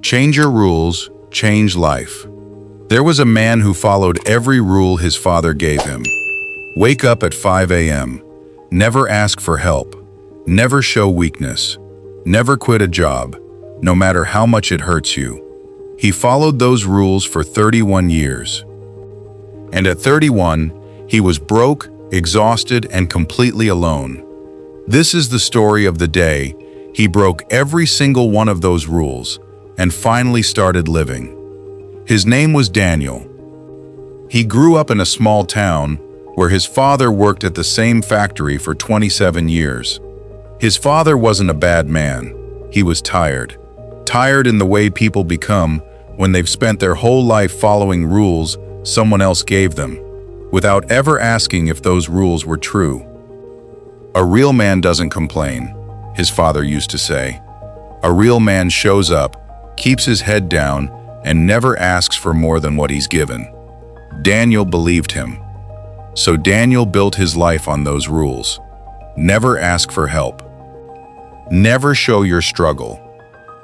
Change your rules, change life. There was a man who followed every rule his father gave him. Wake up at 5 a.m. Never ask for help. Never show weakness. Never quit a job, no matter how much it hurts you. He followed those rules for 31 years. And at 31, he was broke, exhausted, and completely alone. This is the story of the day he broke every single one of those rules and finally started living. His name was Daniel. He grew up in a small town where his father worked at the same factory for 27 years. His father wasn't a bad man. He was tired. Tired in the way people become when they've spent their whole life following rules someone else gave them, without ever asking if those rules were true. A real man doesn't complain, his father used to say. A real man shows up, keeps his head down, and never asks for more than what he's given. Daniel believed him. So Daniel built his life on those rules. Never ask for help. Never show your struggle.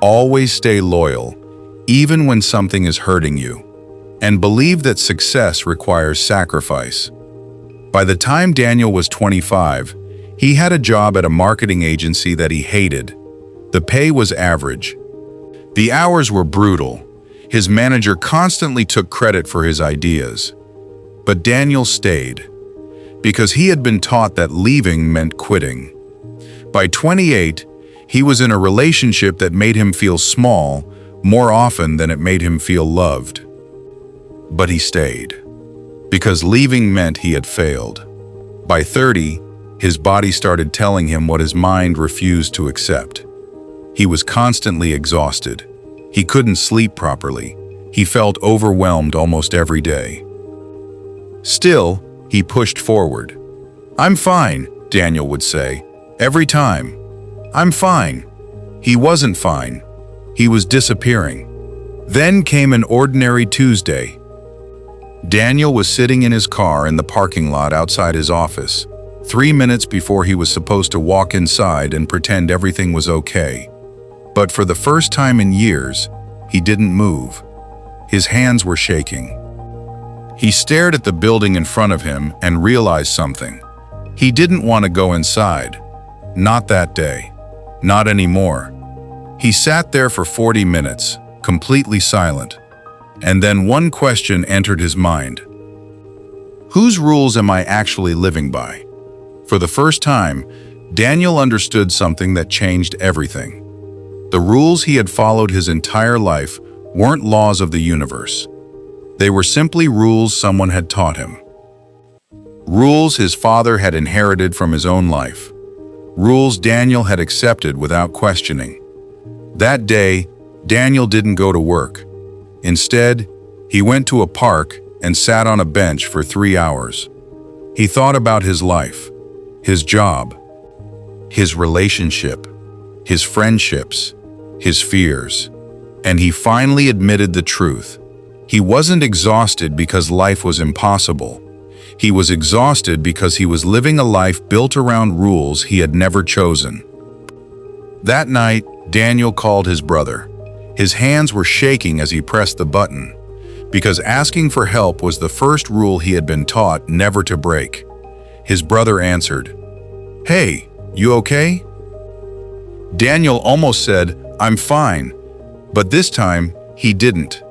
Always stay loyal, even when something is hurting you. And believe that success requires sacrifice. By the time Daniel was 25, he had a job at a marketing agency that he hated. The pay was average. The hours were brutal. His manager constantly took credit for his ideas. But Daniel stayed, because he had been taught that leaving meant quitting. By 28, he was in a relationship that made him feel small more often than it made him feel loved. But he stayed, because leaving meant he had failed. By 30, his body started telling him what his mind refused to accept. He was constantly exhausted. He couldn't sleep properly. He felt overwhelmed almost every day. Still, he pushed forward. "I'm fine," Daniel would say, every time. "I'm fine." He wasn't fine. He was disappearing. Then came an ordinary Tuesday. Daniel was sitting in his car in the parking lot outside his office, 3 minutes before he was supposed to walk inside and pretend everything was okay. But for the first time in years, he didn't move. His hands were shaking. He stared at the building in front of him and realized something. He didn't want to go inside. Not that day. Not anymore. He sat there for 40 minutes, completely silent. And then one question entered his mind. Whose rules am I actually living by? For the first time, Daniel understood something that changed everything. The rules he had followed his entire life weren't laws of the universe. They were simply rules someone had taught him. Rules his father had inherited from his own life. Rules Daniel had accepted without questioning. That day, Daniel didn't go to work. Instead, he went to a park and sat on a bench for 3 hours. He thought about his life, his job, his relationship, his friendships, his fears, and he finally admitted the truth. He wasn't exhausted because life was impossible. He was exhausted because he was living a life built around rules he had never chosen. That night, Daniel called his brother. His hands were shaking as he pressed the button, because asking for help was the first rule he had been taught never to break. His brother answered, "Hey, you okay?" Daniel almost said, "I'm fine," but this time he didn't.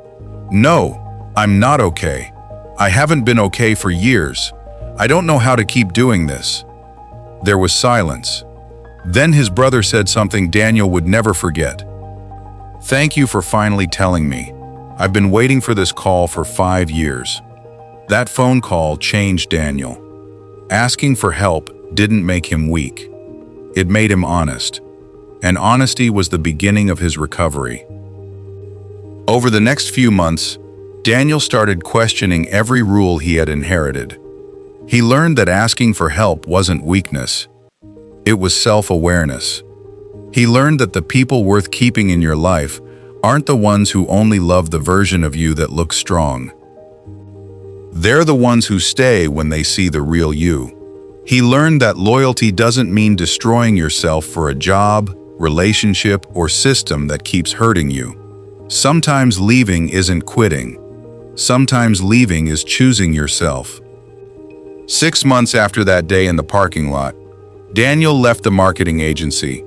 "No, I'm not okay. I haven't been okay for years. I don't know how to keep doing this." There was silence. Then his brother said something Daniel would never forget. "Thank you for finally telling me. I've been waiting for this call for 5 years." That phone call changed Daniel. Asking for help didn't make him weak. It made him honest. And honesty was the beginning of his recovery. Over the next few months, Daniel started questioning every rule he had inherited. He learned that asking for help wasn't weakness. It was self-awareness. He learned that the people worth keeping in your life aren't the ones who only love the version of you that looks strong. They're the ones who stay when they see the real you. He learned that loyalty doesn't mean destroying yourself for a job, relationship, or system that keeps hurting you. Sometimes leaving isn't quitting. Sometimes leaving is choosing yourself. 6 months after that day in the parking lot, Daniel left the marketing agency.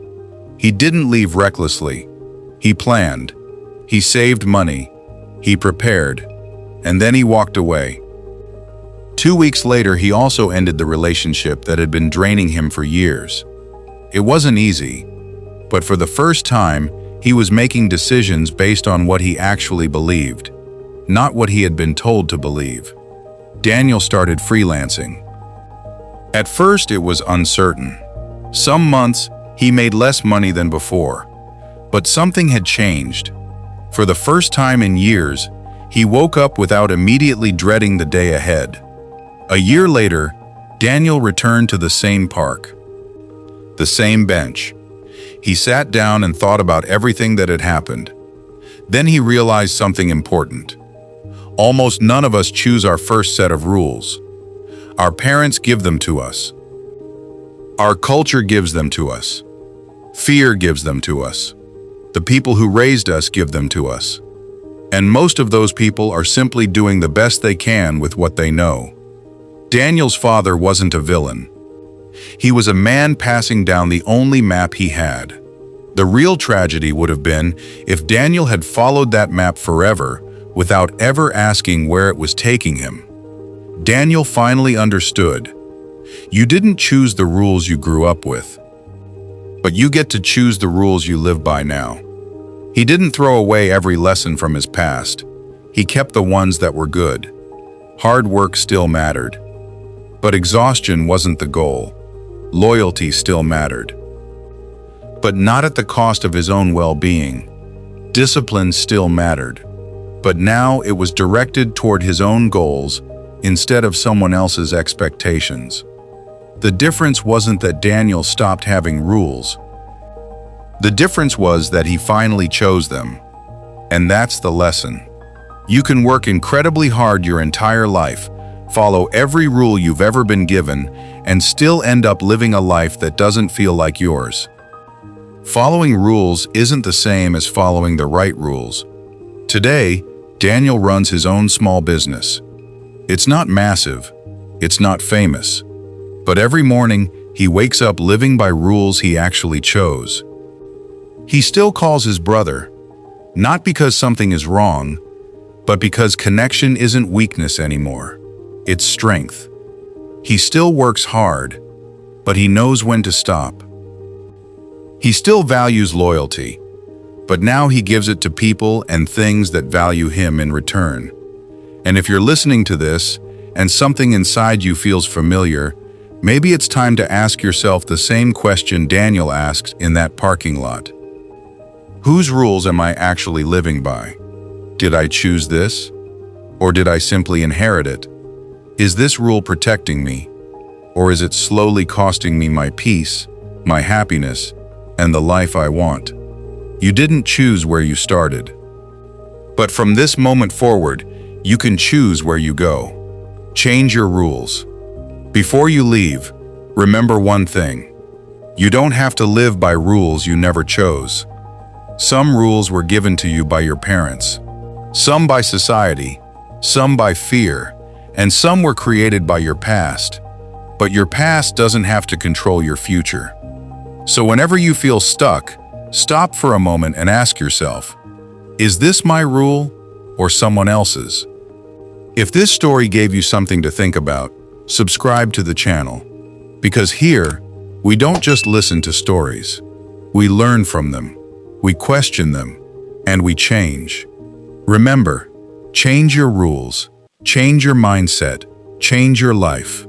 He didn't leave recklessly. He planned. He saved money. He prepared. And then he walked away. 2 weeks later, he also ended the relationship that had been draining him for years. It wasn't easy, but for the first time, he was making decisions based on what he actually believed, not what he had been told to believe. Daniel started freelancing. At first, it was uncertain. Some months, he made less money than before, but something had changed. For the first time in years, he woke up without immediately dreading the day ahead. A year later, Daniel returned to the same park, the same bench. He sat down and thought about everything that had happened. Then he realized something important. Almost none of us choose our first set of rules. Our parents give them to us. Our culture gives them to us. Fear gives them to us. The people who raised us give them to us. And most of those people are simply doing the best they can with what they know. Daniel's father wasn't a villain. He was a man passing down the only map he had. The real tragedy would have been if Daniel had followed that map forever without ever asking where it was taking him. Daniel finally understood. You didn't choose the rules you grew up with, but you get to choose the rules you live by now. He didn't throw away every lesson from his past. He kept the ones that were good. Hard work still mattered. But exhaustion wasn't the goal. Loyalty still mattered. But not at the cost of his own well-being. Discipline still mattered. But now it was directed toward his own goals instead of someone else's expectations. The difference wasn't that Daniel stopped having rules. The difference was that he finally chose them. And that's the lesson. You can work incredibly hard your entire life, follow every rule you've ever been given, and still end up living a life that doesn't feel like yours. Following rules isn't the same as following the right rules. Today, Daniel runs his own small business. It's not massive, it's not famous, but every morning he wakes up living by rules he actually chose. He still calls his brother, not because something is wrong, but because connection isn't weakness anymore. It's strength. He still works hard, but he knows when to stop. He still values loyalty, but now he gives it to people and things that value him in return. And if you're listening to this and something inside you feels familiar, maybe it's time to ask yourself the same question Daniel asked in that parking lot. Whose rules am I actually living by? Did I choose this? Or did I simply inherit it? Is this rule protecting me? Or is it slowly costing me my peace, my happiness, and the life I want? You didn't choose where you started. But from this moment forward, you can choose where you go. Change your rules. Before you leave, remember one thing. You don't have to live by rules you never chose. Some rules were given to you by your parents, some by society, some by fear, and some were created by your past. But your past doesn't have to control your future. So whenever you feel stuck, stop for a moment and ask yourself, is this my rule or someone else's? If this story gave you something to think about, subscribe to the channel. Because here, we don't just listen to stories. We learn from them, we question them, and we change. Remember, change your rules, change your mindset, change your life.